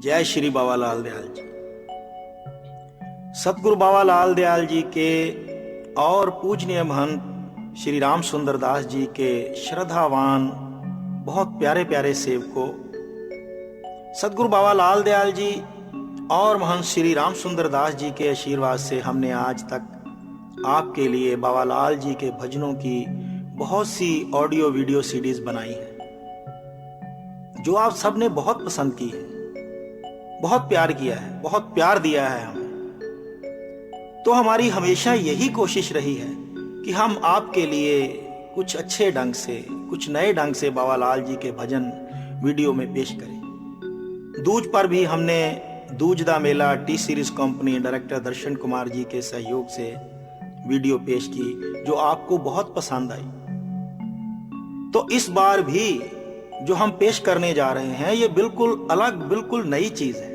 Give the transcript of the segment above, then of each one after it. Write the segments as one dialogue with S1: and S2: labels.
S1: जय श्री बाबा लाल दयाल जी। सतगुरु बाबा लाल दयाल जी के और पूजनीय महंत श्री राम सुंदर दास जी के श्रद्धावान बहुत प्यारे प्यारे सेवकों, सतगुरु बाबा लाल दयाल जी और महंत श्री राम सुंदर दास जी के आशीर्वाद से हमने आज तक आपके लिए बाबा लाल जी के भजनों की बहुत सी ऑडियो वीडियो सीडीज बनाई है, जो आप सबने बहुत पसंद की है, बहुत प्यार किया है, बहुत प्यार दिया है हमें। तो हमारी हमेशा यही कोशिश रही है कि हम आपके लिए कुछ अच्छे ढंग से, कुछ नए ढंग से बाबा लाल जी के भजन वीडियो में पेश करें। दूज पर भी हमने दूजदा मेला T Series company director Darshan Kumar जी के सहयोग से वीडियो पेश की, जो आपको बहुत पसंद आई। तो इस बार भी जो हम पेश करने जा रहे हैं, ये बिल्कुल अलग, बिल्कुल नई चीज है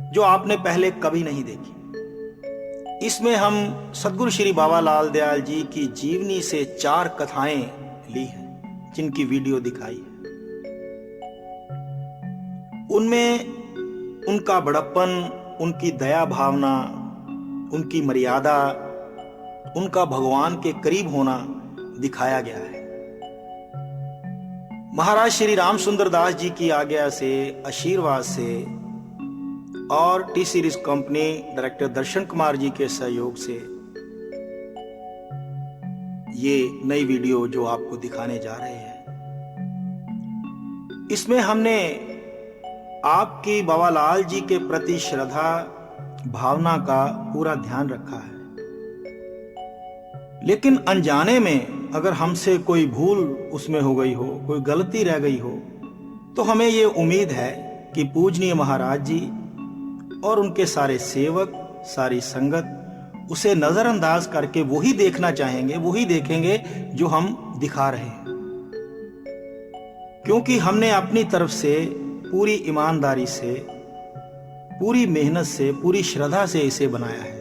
S1: जो आपने पहले कभी नहीं देखी। इसमें हम सतगुरु श्री बाबा लाल दयाल जी की जीवनी से 4 कथाएं ली हैं, जिनकी वीडियो दिखाई है। उनमें उनका बड़प्पन, उनकी दया भावना, उनकी मर्यादा, उनका भगवान के करीब होना दिखाया गया है। महाराज श्री राम सुंदर दास जी की आज्ञा से, आशीर्वाद से और T Series company director Darshan Kumar जी के सहयोग से ये नई वीडियो जो आपको दिखाने जा रहे हैं, इसमें हमने आपकी बाबा लाल जी के प्रति श्रद्धा भावना का पूरा ध्यान रखा है। लेकिन अनजाने में अगर हमसे कोई भूल उसमें हो गई हो, कोई गलती रह गई हो, तो हमें ये उम्मीद है कि पूजनीय महाराज जी और उनके सारे सेवक, सारी संगत उसे नजरअंदाज करके वही देखना चाहेंगे, वही देखेंगे जो हम दिखा रहे हैं। क्योंकि हमने अपनी तरफ से पूरी ईमानदारी से, पूरी मेहनत से, पूरी श्रद्धा से इसे बनाया है।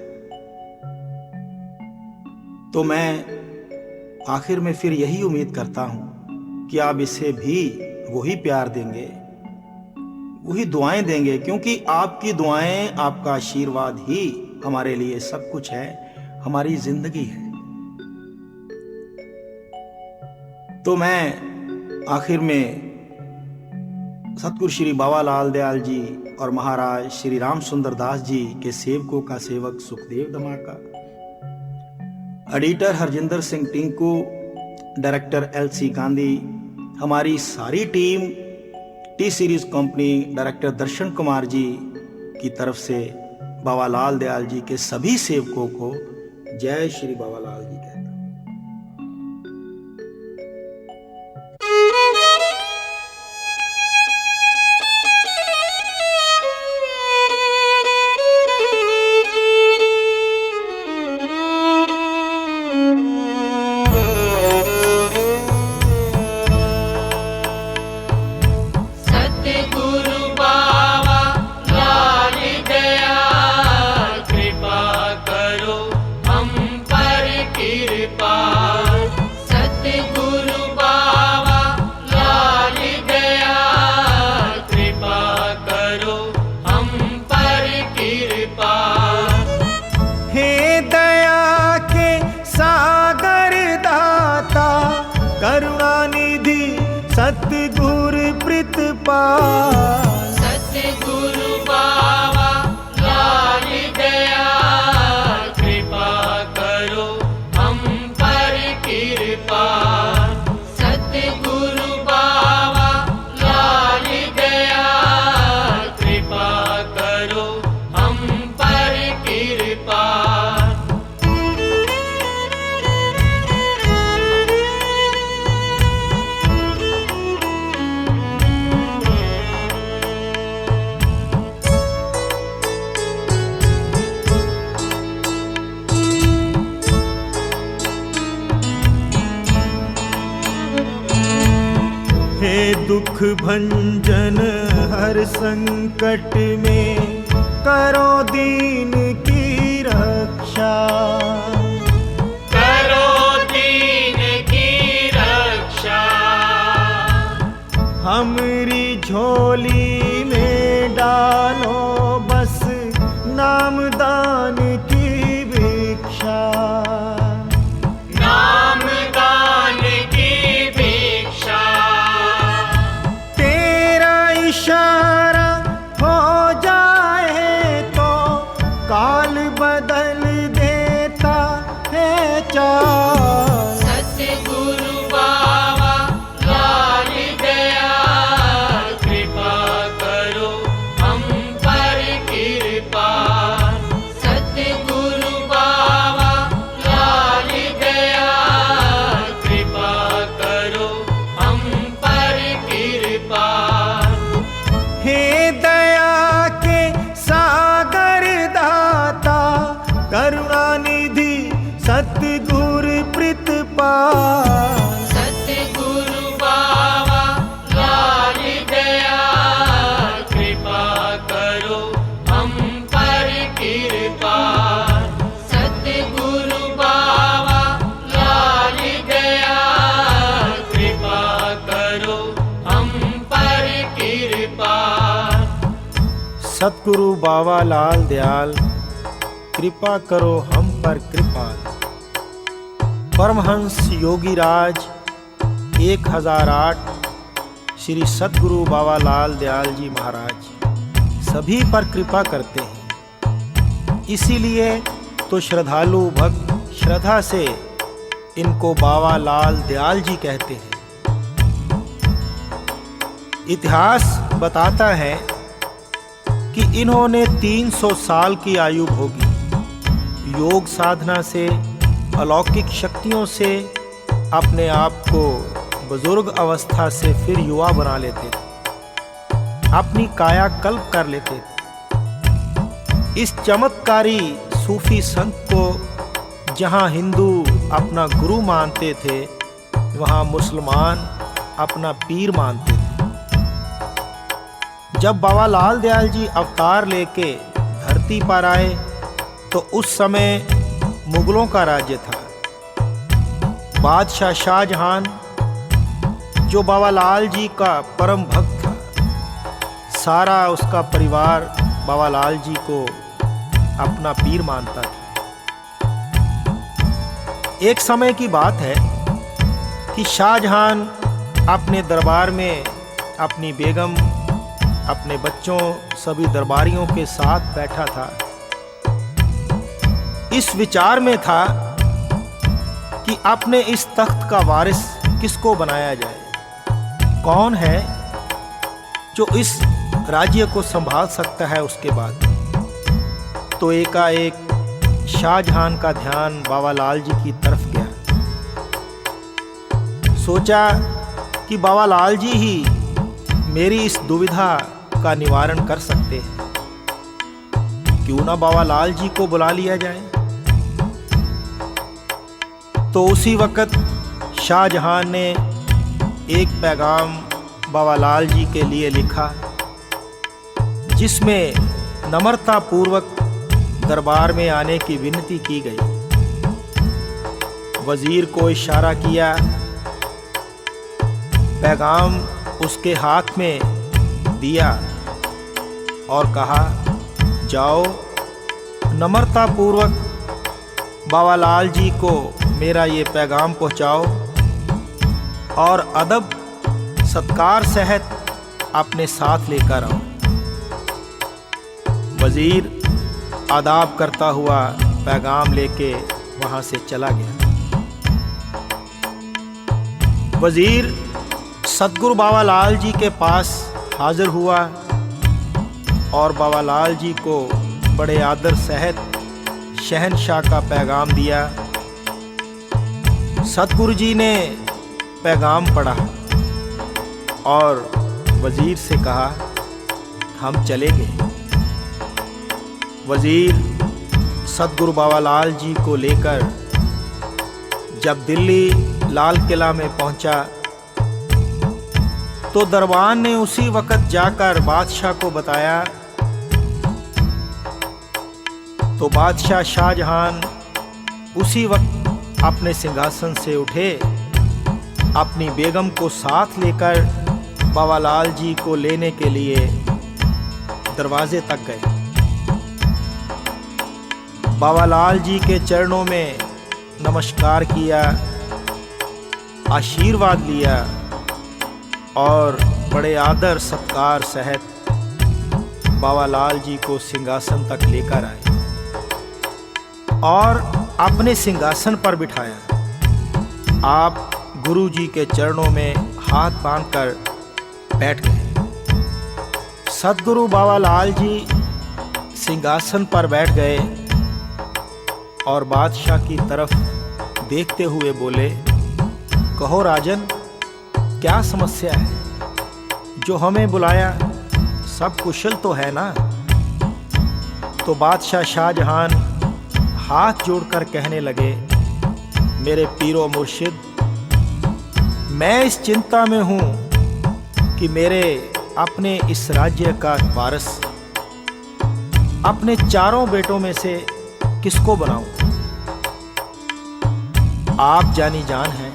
S1: तो मैं आखिर में फिर यही उम्मीद करता हूं कि आप इसे भी वही प्यार देंगे, वही दुआएं देंगे, क्योंकि आपकी दुआएं, आपका आशीर्वाद ही हमारे लिए सब कुछ है, हमारी जिंदगी है। तो मैं आखिर में सतगुरु श्री बाबा लाल दयाल जी और महाराज श्री राम सुंदर दास जी के सेवकों का सेवक Sukhdev Dhamaka, editor Harjinder Singh Tinku, director LC Gandhi, हमारी सारी team T Series company director Darshan Kumar ji की तरफ से बाबा लाल दयाल जी के सभी सेवकों को जय श्री बाबा लाल जी कहता हूं।
S2: करुणानिधि सतगुरु प्रीतपाल,
S3: सतगुरु बाबा लाल दयाल, कृपा करो हम पर कृपा। सतगुरु बाबा लाल दयाल, कृपा करो हम पर कृपा।
S2: दुख भंजन हर संकट में करो दीन की रक्षा।
S3: करो दीन की रक्षा।
S2: हमरी झोली में डालो बस नाम दान की भिक्षा।
S3: नाम दान की भिक्षा।
S2: तेरा इशारा हो जाए तो काल बदल देता है चाल।
S3: सतगुरु बाबा लाल दयाल कृपा करो हम पर कृपा। सतगुरु बाबा लाल दयाल कृपा करो हम पर कृपा।
S2: हे दया के सागर दाता करुणा निधि सतगुरु प्रीतपाल।
S3: सतगुरु बाबा लाल दयाल कृपा करो हम पर कृपा। सतगुरु बाबा लाल दयाल कृपा करो हम पर कृपा।
S1: सतगुरु बाबा लाल दयाल कृपा करो हम पर कृपाल। परमहंस योगी राज 1008 श्री सतगुरु बाबा लाल दयाल जी महाराज सभी पर कृपा करते हैं। इसीलिए तो श्रद्धालु भक्त श्रद्धा से इनको बाबा लाल दयाल जी कहते हैं। इतिहास बताता है कि इन्होंने 300 साल की आयु भोगी। योग साधना से अलौकिक शक्तियों से अपने आप को बुजुर्ग अवस्था से फिर युवा बना लेते थे, अपनी काया कल्प कर लेते थे। इस चमत्कारी सूफी संत को जहां हिंदू अपना गुरु मानते थे, वहां मुसलमान अपना पीर मानते थे। जब बाबा लाल दयाल जी अवतार लेके धरती पर आए तो उस समय मुगलों का राज्य था। बादशाह शाहजहां जो बाबा लाल जी का परम भक्त था, सारा उसका परिवार बाबा लाल जी को अपना पीर मानता था। एक समय की बात है कि शाहजहां अपने दरबार में अपनी बेगम, अपने बच्चों, सभी दरबारियों के साथ बैठा था। इस विचार में था कि अपने इस तख्त का वारिस किसको बनाया जाए, कौन है जो इस राज्य को संभाल सकता है उसके बाद। तो एकाएक शाहजहां का ध्यान बाबा लाल जी की तरफ गया। सोचा कि बाबा लाल जी ही मेरी इस दुविधा का निवारण कर सकते हैं, क्यों ना बाबा लाल जी को बुला लिया जाए। तो उसी वक्त शाहजहां ने एक पैगाम बाबा लाल जी के लिए लिखा, जिसमें नम्रता पूर्वक दरबार में आने की विनती की गई। वजीर को इशारा किया, पैगाम उसके हाथ में दिया और कहा, जाओ नम्रता पूर्वक बाबा लाल जी को मेरा ये पैगाम पहुंचाओ और अदब सत्कार सहित अपने साथ लेकर आओ। वजीर आदाब करता हुआ पैगाम लेके वहां से चला गया। वजीर सतगुरु बाबा लाल जी के पास हाजिर हुआ और बाबा लाल जी को बड़े आदर सहित शहनशाह का पैगाम दिया। सतगुरु जी ने पैगाम पढ़ा और वजीर से कहा, हम चलेंगे। वजीर सतगुरु बाबा लाल जी को लेकर जब दिल्ली लाल किला में पहुंचा तो दरबान ने उसी वक्त जाकर बादशाह को बताया। तो बादशाह शाहजहां उसी वक्त अपने सिंहासन से उठे, अपनी बेगम को साथ लेकर बाबालाल जी को लेने के लिए दरवाजे तक गए। बाबालाल जी के चरणों में नमस्कार किया, आशीर्वाद लिया और बड़े आदर सत्कार सहित बाबालाल जी को सिंहासन तक लेकर आए और अपने सिंहासन पर बिठाया। आप गुरु जी के चरणों में हाथ बांधकर बैठ गए। सद्गुरु बाबालाल जी सिंहासन पर बैठ गए और बादशाह की तरफ देखते हुए बोले, कहो राजन, क्या समस्या है? जो हमें बुलाया सब कुशल तो है ना? तो बादशाह शाहजहां हाथ जोड़कर कहने लगे, मेरे पीरो मुर्शिद, मैं इस चिंता में हूं कि मेरे अपने इस राज्य का वारिस अपने चारों बेटों में से किसको बनाऊं? आप जानी जान हैं,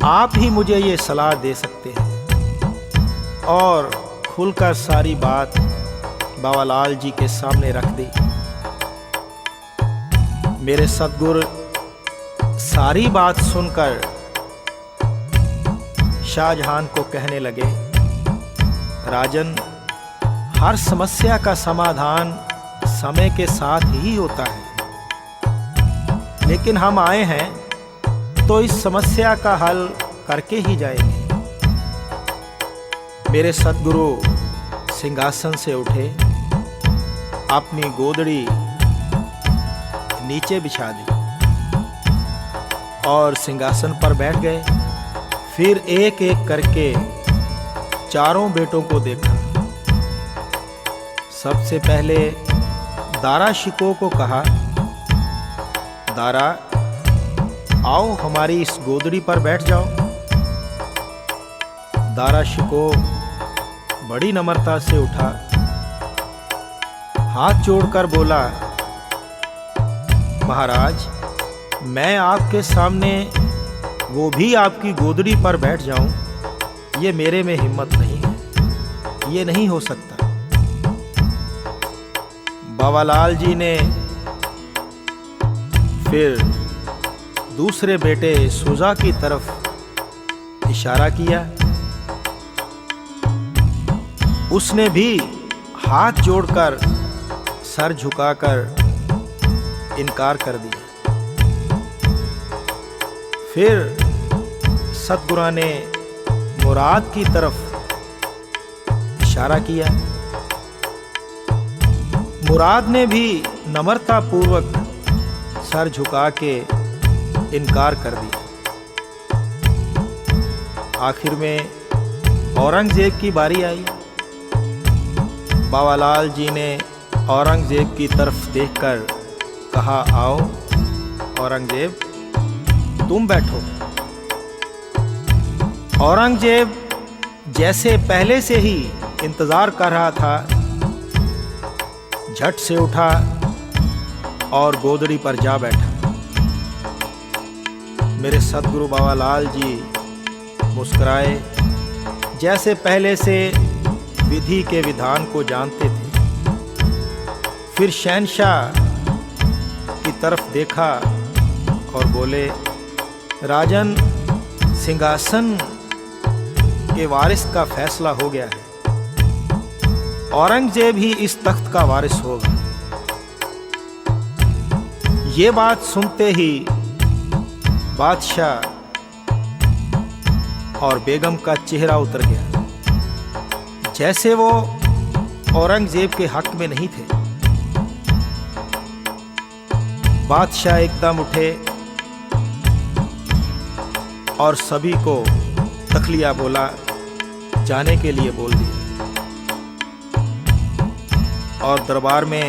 S1: आप ही मुझे ये सलाह दे सकते हैं। और खुलकर सारी बात बाबालाल जी के सामने रख दी। मेरे सद्गुरु सारी बात सुनकर शाहजहां को कहने लगे, राजन, हर समस्या का समाधान समय के साथ ही होता है, लेकिन हम आए हैं तो इस समस्या का हल करके ही जाएंगे। मेरे सद्गुरु सिंहासन से उठे, अपनी गोदड़ी नीचे बिछा दी और सिंहासन पर बैठ गए। फिर एक एक करके चारों बेटों को देखा। सबसे पहले दारा शिको को कहा, दारा, आओ हमारी इस गोदड़ी पर बैठ जाओ। दारा शिको बड़ी नम्रता से उठा, हाथ जोड़कर बोला, महाराज, मैं आपके सामने वो भी आपकी गोदड़ी पर बैठ जाऊं, ये मेरे में हिम्मत नहीं है, ये नहीं हो सकता। बाबालाल जी ने फिर दूसरे बेटे सुजा की तरफ इशारा किया। उसने भी हाथ जोड़कर सर झुकाकर इनकार कर दिया। फिर सतगुरु ने मुराद की तरफ इशारा किया। मुराद ने भी नम्रता पूर्वक सर झुका के इनकार कर दिया। आखिर में औरंगजेब की बारी आई। बाबालाल जी ने औरंगजेब की तरफ देखकर कहा, आओ औरंगजेब, तुम बैठो। औरंगजेब जैसे पहले से ही इंतजार कर रहा था, झट से उठा और गोदड़ी पर जा बैठा। मेरे सद्गुरु बाबालाल जी मुस्कुराए, जैसे पहले से विधि के विधान को जानते थे। फिर शहंशाह की तरफ देखा और बोले, राजन, सिंहासन के वारिस का फैसला हो गया है। औरंगजेब ही इस तख्त का वारिस होगा। ये बात सुनते ही बादशाह और बेगम का चेहरा उतर गया, जैसे वो औरंगजेब के हक में नहीं थे। बादशाह एकदम उठे और सभी को तखलिया बोला, जाने के लिए बोल दिया। और दरबार में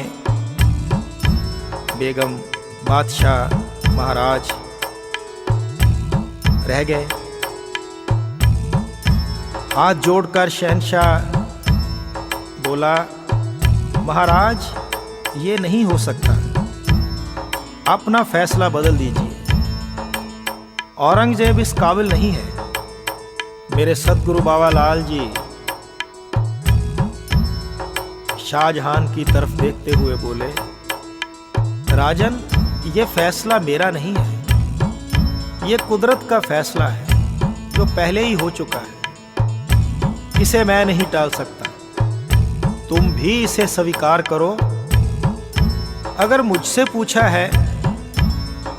S1: बेगम, बादशाह, महाराज रह गए। हाथ जोड़कर शहंशाह बोला, महाराज ये नहीं हो सकता, अपना फैसला बदल दीजिए। औरंगजेब इस काबिल नहीं है। मेरे सदगुरु बाबा लाल जी शाहजहां की तरफ देखते हुए बोले, राजन ये फैसला मेरा नहीं है, ये कुदरत का फैसला है जो पहले ही हो चुका है, इसे मैं नहीं टाल सकता। तुम भी इसे स्वीकार करो। अगर मुझसे पूछा है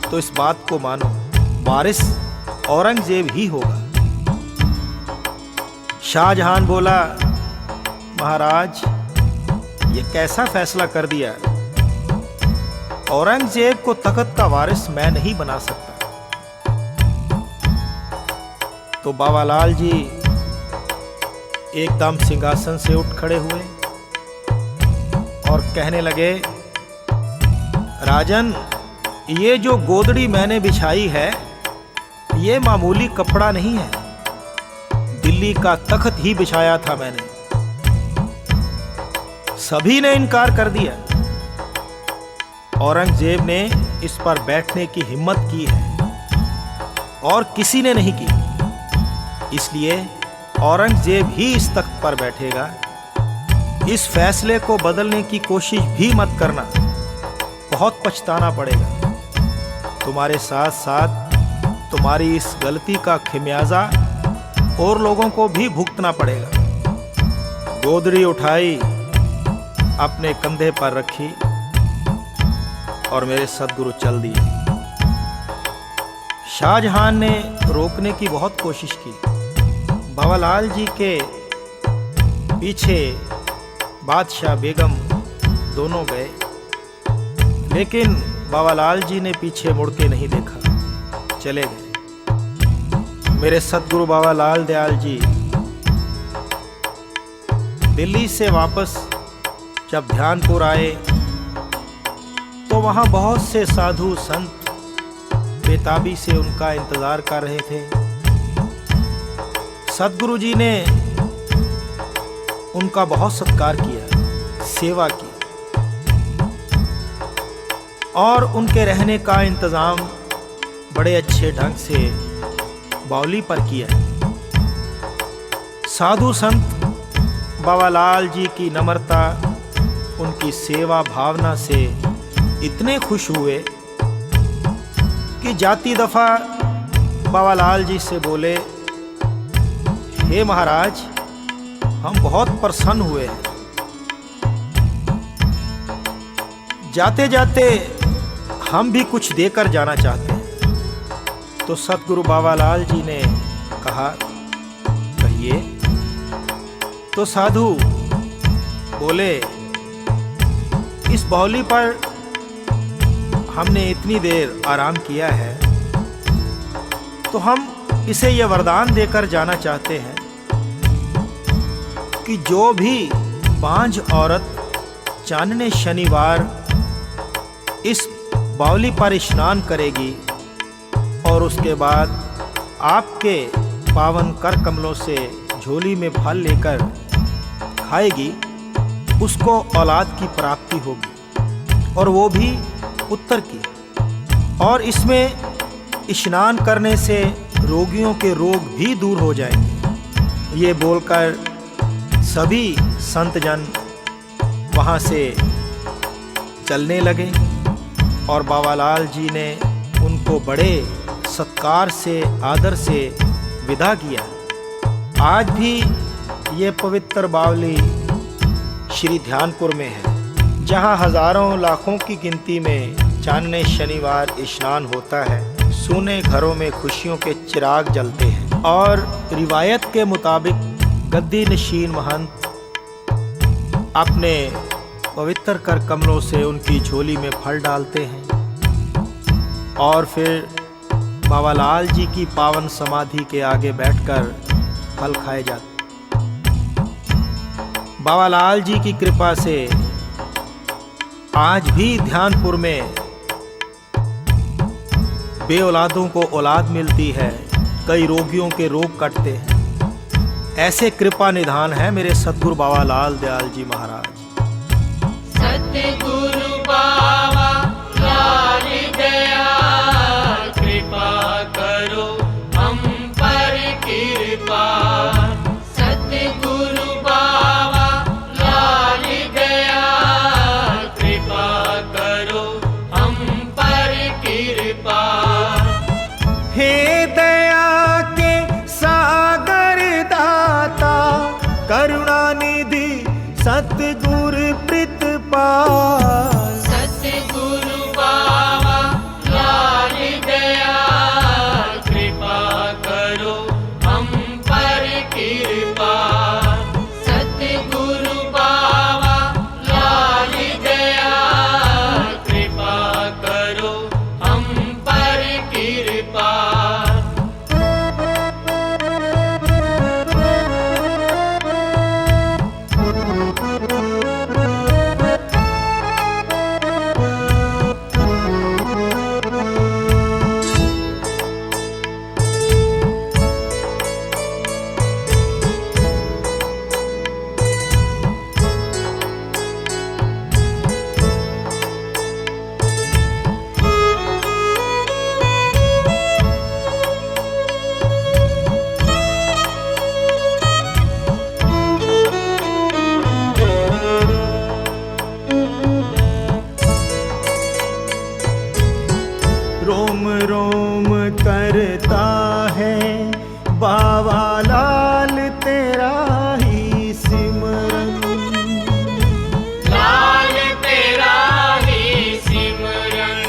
S1: तो इस बात को मानो, वारिस औरंगजेब ही होगा। शाहजहां बोला, महाराज ये कैसा फैसला कर दिया, औरंगजेब को तख्त का वारिस मैं नहीं बना सकता। तो बाबा लाल जी एकदम सिंहासन से उठ खड़े हुए और कहने लगे, राजन ये जो गोदड़ी मैंने बिछाई है ये मामूली कपड़ा नहीं है, दिल्ली का तख्त ही बिछाया था मैंने। सभी ने इनकार कर दिया। औरंगजेब ने इस पर बैठने की हिम्मत की है और किसी ने नहीं की, इसलिए औरंगजेब ही इस तख्त पर बैठेगा। इस फैसले को बदलने की कोशिश भी मत करना, बहुत पछताना पड़ेगा। तुम्हारे साथ साथ तुम्हारी इस गलती का खिमियाजा और लोगों को भी भुगतना पड़ेगा। गोदड़ी उठाई, अपने कंधे पर रखी और मेरे सदगुरु चल दिए। शाहजहां ने रोकने की बहुत कोशिश की। बाबा लाल जी के पीछे बादशाह बेगम दोनों गए, लेकिन बाबा लाल जी ने पीछे मुड़ के नहीं देखा, चले गए। मेरे सदगुरु बाबा लाल दयाल जी दिल्ली से वापस जब ध्यानपुर आए तो वहाँ बहुत से साधु संत बेताबी से उनका इंतजार कर रहे थे। सदगुरु जी ने उनका बहुत सत्कार किया, सेवा की और उनके रहने का इंतजाम बड़े अच्छे ढंग से बावली पर किया। साधु संत बाबा लाल जी की नम्रता, उनकी सेवा भावना से इतने खुश हुए कि जाती दफा बाबा लाल जी से बोले, हे महाराज हम बहुत प्रसन्न हुए हैं, जाते जाते हम भी कुछ देकर जाना चाहते हैं। तो सतगुरु बाबा लाल जी ने कहा, कहिए। तो साधु बोले, इस बावली पर हमने इतनी देर आराम किया है तो हम इसे यह वरदान देकर जाना चाहते हैं कि जो भी बांझ औरत चांदने शनिवार इस बावली पर स्नान करेगी और उसके बाद आपके पावन कर कमलों से झोली में फल लेकर खाएगी, उसको औलाद की प्राप्ति होगी और वो भी उत्तर की। और इसमें स्नान करने से रोगियों के रोग भी दूर हो जाएंगे। ये बोलकर सभी संतजन वहाँ से चलने लगे और बाबा लाल जी ने उनको बड़े सत्कार से, आदर से विदा किया। आज भी ये पवित्र बावली श्री ध्यानपुर में है, जहाँ हजारों लाखों की गिनती में चांदने शनिवार स्नान होता है। सूने घरों में खुशियों के चिराग जलते हैं और रिवायत के मुताबिक गद्दी नशीन महंत अपने पवित्र कर कमलों से उनकी झोली में फल डालते हैं और फिर बाबा लाल जी की पावन समाधि के आगे बैठकर फल खाए जाते। बाबा लाल जी की कृपा से आज भी ध्यानपुर में बे औलादों को औलाद मिलती है, कई रोगियों के रोग कटते हैं। ऐसे कृपा निधान है मेरे सतगुरु बाबा लाल दयाल जी महाराज।
S3: सतगुरु बाबा लाल दयाल कृपा करो हम पर कृपा। सतगुरु बाबा लाल दयाल कृपा करो हम पर कृपा।
S2: हे दया के सागर दाता करुणा निधि सतगुर प्रीतपाल।
S3: सतगुरु बाबा लाल दयाल कृपा करो हम पर कृपा। सतगुरु बाबा लाल दयाल कृपा करो हम पर कृपा।
S2: रोम रोम करता है बाबा लाल तेरा ही सिमरन।
S3: लाल तेरा ही सिमरन।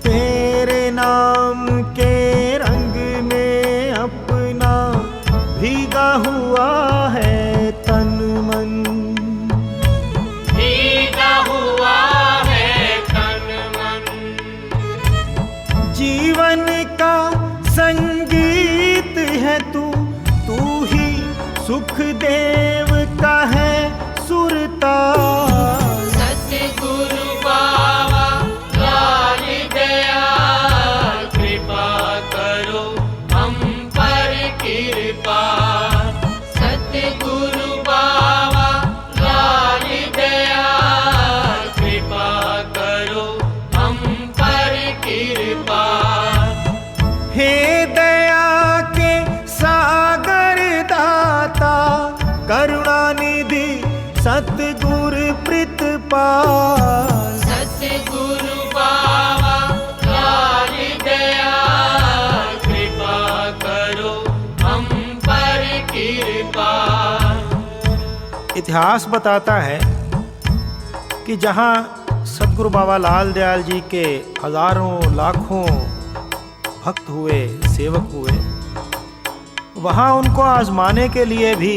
S2: तेरे नाम के रंग में अपना भीगा हुआ है तन मन।
S3: भीगा हुआ है तन मन।
S2: जीवन का संगीत है तू ही सुख देव का है सुरताल।
S3: सतगुरु बाबा लाल दयाल कृपा करो हम पर कृपा। सतगुरु बाबा लाल दयाल कृपा करो हम पर कृपा।
S2: हे दया के सागर दाता करुणा निधि सतगुर प्रीतपाल।
S3: सतगुरु बाबा लाल दयाल कृपा करो हम पर कृपा।
S1: इतिहास बताता है कि जहाँ सतगुरु बाबा लाल दयाल जी के हजारों लाखों भक्त हुए, सेवक हुए, वहाँ उनको आजमाने के लिए भी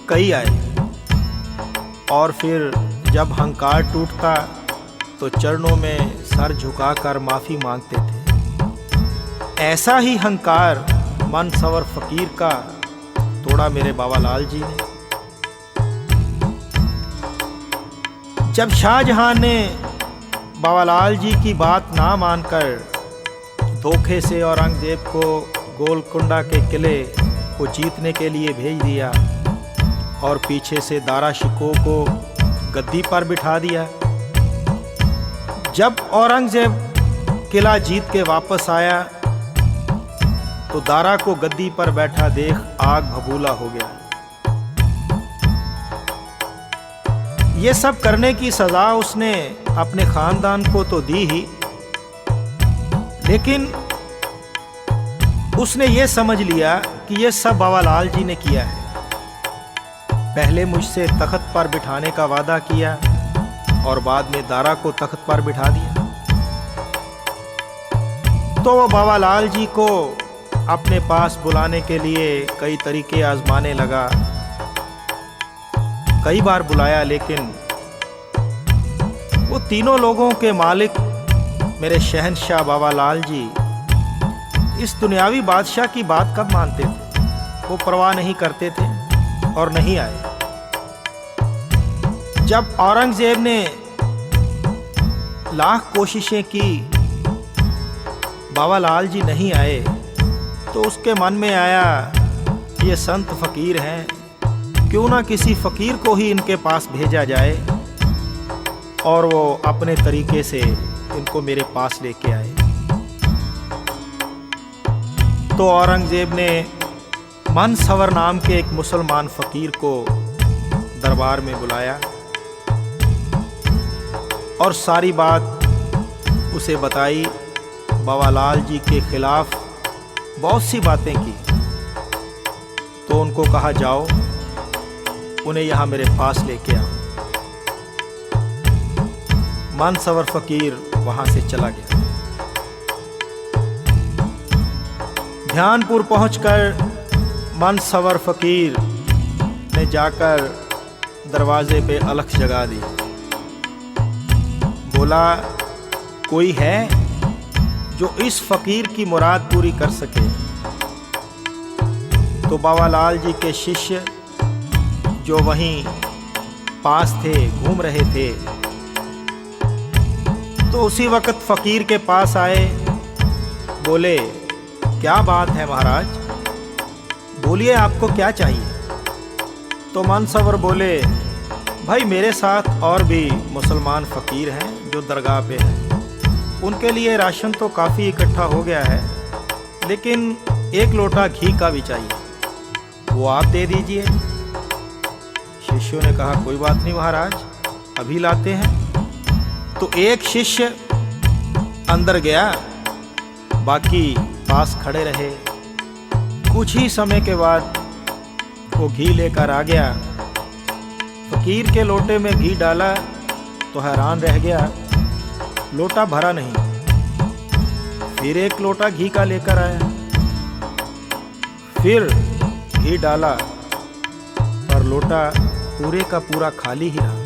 S1: कई आए। और फिर जब हंकार टूटता तो चरणों में सर झुकाकर माफी मांगते थे। ऐसा ही हंकार मनसवर फकीर का तोड़ा मेरे बाबा लाल जी ने। जब शाहजहां ने बाबा लाल जी की बात ना मानकर धोखे से औरंगजेब को गोलकुंडा के किले को जीतने के लिए भेज दिया और पीछे से दारा शिकोह को गद्दी पर बिठा दिया। जब औरंगजेब किला जीत के वापस आया तो दारा को गद्दी पर बैठा देख आग भभूला हो गया। ये सब करने की सजा उसने अपने खानदान को तो दी ही, लेकिन उसने ये समझ लिया कि ये सब बाबा लाल जी ने किया है। पहले मुझसे तख्त पर बिठाने का वादा किया और बाद में दारा को तख्त पर बिठा दिया। तो वो बाबा लाल जी को अपने पास बुलाने के लिए कई तरीके आजमाने लगा। कई बार बुलाया, लेकिन वो तीनों लोगों के मालिक मेरे शहंशाह बाबा लाल जी इस दुनियावी बादशाह की बात कब मानते थे। वो परवाह नहीं करते थे और नहीं आए। जब औरंगजेब ने लाख कोशिशें की, बाबा लाल जी नहीं आए, तो उसके मन में आया ये संत फकीर हैं, क्यों ना किसी फकीर को ही इनके पास भेजा जाए और वो अपने तरीके से इनको मेरे पास लेके आए। तो औरंगजेब ने मनसवर नाम के एक मुसलमान फकीर को दरबार में बुलाया और सारी बात उसे बताई। बाबा लाल जी के खिलाफ बहुत सी बातें की। तो उनको कहा जाओ, उन्हें यहाँ मेरे पास लेके आओ। मनसवर फकीर वहां से चला गया। ध्यानपुर पहुंचकर मनसवर फकीर ने जाकर दरवाजे पे अलख जगा दी। बोला, कोई है जो इस फकीर की मुराद पूरी कर सके? तो बाबा लाल जी के शिष्य जो वहीं पास थे, घूम रहे थे, तो उसी वक्त फकीर के पास आए। बोले, क्या बात है महाराज, बोलिए आपको क्या चाहिए? तो मनसवर बोले, भाई मेरे साथ और भी मुसलमान फकीर हैं जो दरगाह पे हैं, उनके लिए राशन तो काफ़ी इकट्ठा हो गया है, लेकिन एक लोटा घी का भी चाहिए, वो आप दे दीजिए। शिष्यों ने कहा, कोई बात नहीं महाराज, अभी लाते हैं। तो एक शिष्य अंदर गया, बाकी पास खड़े रहे। कुछ ही समय के बाद वो घी लेकर आ गया। फकीर के लोटे में घी डाला तो हैरान रह गया, लोटा भरा नहीं। फिर एक लोटा घी का लेकर आया, फिर घी डाला, पर लोटा पूरे का पूरा खाली ही रहा।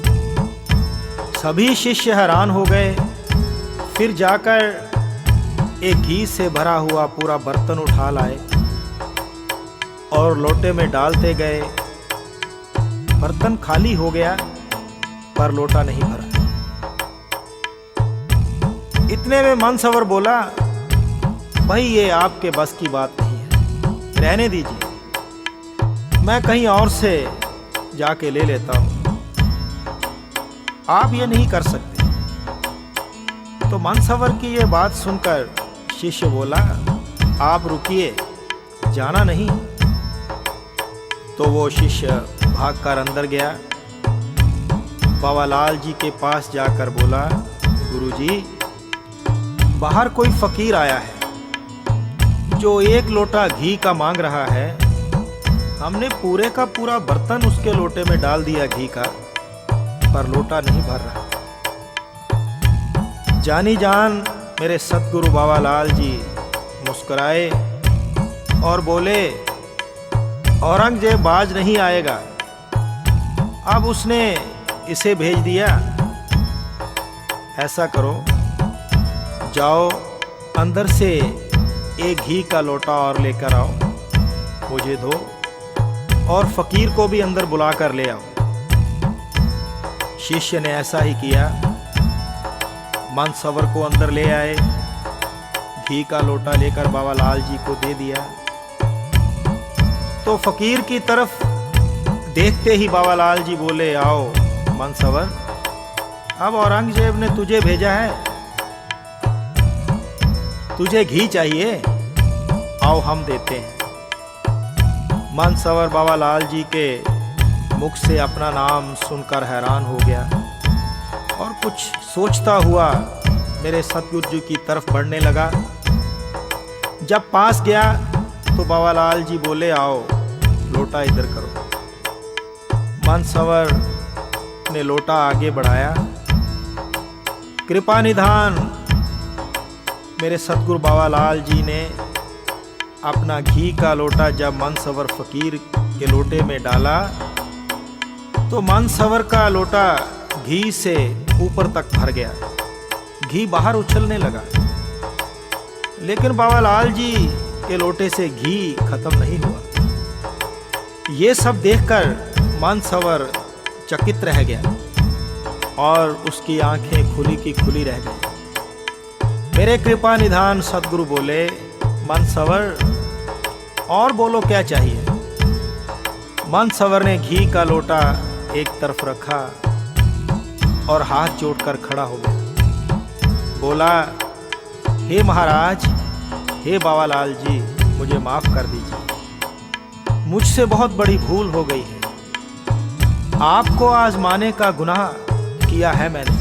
S1: सभी शिष्य हैरान हो गए। फिर जाकर एक घी से भरा हुआ पूरा बर्तन उठा लाए और लोटे में डालते गए। बर्तन खाली हो गया, पर लोटा नहीं भरा। इतने में मनसवर बोला, भाई ये आपके बस की बात नहीं है, रहने दीजिए, मैं कहीं और से जाके ले लेता हूं, आप ये नहीं कर सकते। तो मनसवर की ये बात सुनकर शिष्य बोला, आप रुकिए, जाना नहीं। तो वो शिष्य भागकर अंदर गया। बाबा लाल जी के पास जाकर बोला, गुरुजी, बाहर कोई फकीर आया है जो एक लोटा घी का मांग रहा है। हमने पूरे का पूरा बर्तन उसके लोटे में डाल दिया घी का, पर लोटा नहीं भर रहा। जानी जान मेरे सतगुरु बाबा लाल जी मुस्कुराए और बोले, औरंगजेब बाज नहीं आएगा, अब उसने इसे भेज दिया। ऐसा करो, जाओ अंदर से एक घी का लोटा और लेकर आओ, मुझे दो, और फकीर को भी अंदर बुला कर ले आओ। शिष्य ने ऐसा ही किया। मनसवर को अंदर ले आए, घी का लोटा लेकर बाबा लाल जी को दे दिया। तो फकीर की तरफ देखते ही बाबा लाल जी बोले, आओ मनसवर, अब औरंगजेब ने तुझे भेजा है, तुझे घी चाहिए, आओ हम देते हैं। मनसवर बाबा लाल जी के मुख से अपना नाम सुनकर हैरान हो गया और कुछ सोचता हुआ मेरे सतगुरु जी की तरफ बढ़ने लगा। जब पास गया तो बाबा लाल जी बोले, आओ लोटा इधर करो। मनसवर ने लोटा आगे बढ़ाया। कृपा निधान मेरे सतगुरु बाबा लाल जी ने अपना घी का लोटा जब मनसवर फकीर के लोटे में डाला तो मनसवर का लोटा घी से ऊपर तक भर गया, घी बाहर उछलने लगा। लेकिन बाबा लाल जी के लोटे से घी खत्म नहीं हुआ। ये सब देखकर मनसवर चकित रह गया और उसकी आंखें खुली की खुली रह गई। मेरे कृपा निधान सद्गुरु बोले, मनसवर और बोलो क्या चाहिए। मानसवर ने घी का लोटा एक तरफ रखा और हाथ जोड़कर खड़ा हो गया। बोला, हे महाराज, हे बाबालाल जी, मुझे माफ कर दीजिए, मुझसे बहुत बड़ी भूल हो गई है। आपको आजमाने का गुनाह किया है मैंने।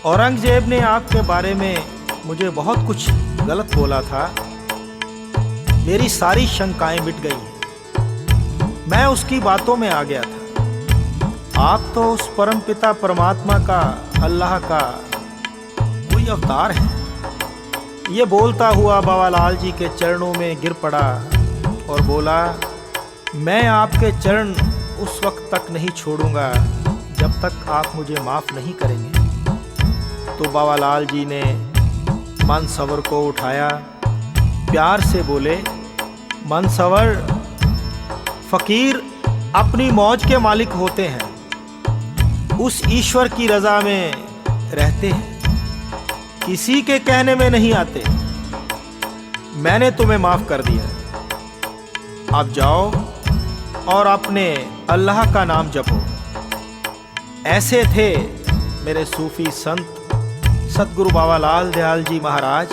S1: औरंगजेब ने आपके बारे में मुझे बहुत कुछ गलत बोला था। मेरी सारी शंकाएं मिट गई हैं। मैं उसकी बातों में आ गया था। आप तो उस परमपिता परमात्मा का, अल्लाह का कोई अवतार है। ये बोलता हुआ बाबालाल जी के चरणों में गिर पड़ा और बोला, मैं आपके चरण उस वक्त तक नहीं छोड़ूंगा जब तक आप मुझे माफ़ नहीं करेंगे। तो बाबालाल जी ने मानसवर को उठाया, प्यार से बोले, मानसवर, फकीर अपनी मौज के मालिक होते हैं, उस ईश्वर की रज़ा में रहते हैं, किसी के कहने में नहीं आते। मैंने तुम्हें माफ़ कर दिया। अब जाओ और अपने अल्लाह का नाम जपो। ऐसे थे मेरे सूफी संत सतगुरु बाबालाल दयाल जी महाराज,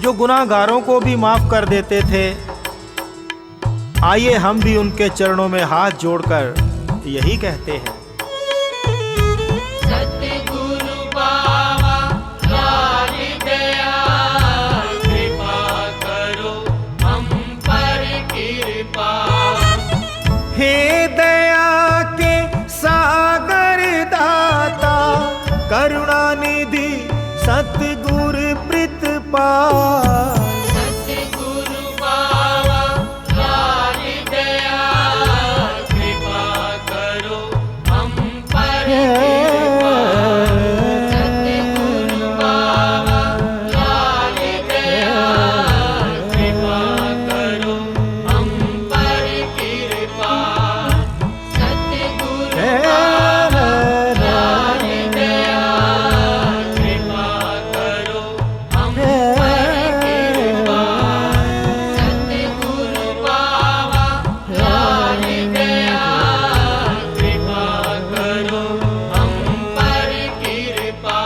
S1: जो गुनाहगारों को भी माफ कर देते थे। आइए हम भी उनके चरणों में हाथ जोड़कर यही कहते हैं,
S3: सतगुरु बाबा लाल दयाल, कृपा करो हम पर कृपा।
S2: हे दया के सागर दाता, करुणा निधि सतगुर प्रीतपाल।
S3: सतगुरु बाबा लाल दयाल, कृपा करो हम पर कृपा। सतगुरु बाबा लाल दयाल, कृपा करो हम पर कृपा। सतगुरु बाबा लाल दयाल, कृपा करो हम पर कृपा। सतगुरु बाबा लाल दयाल, कृपा करो हम पर कृपा।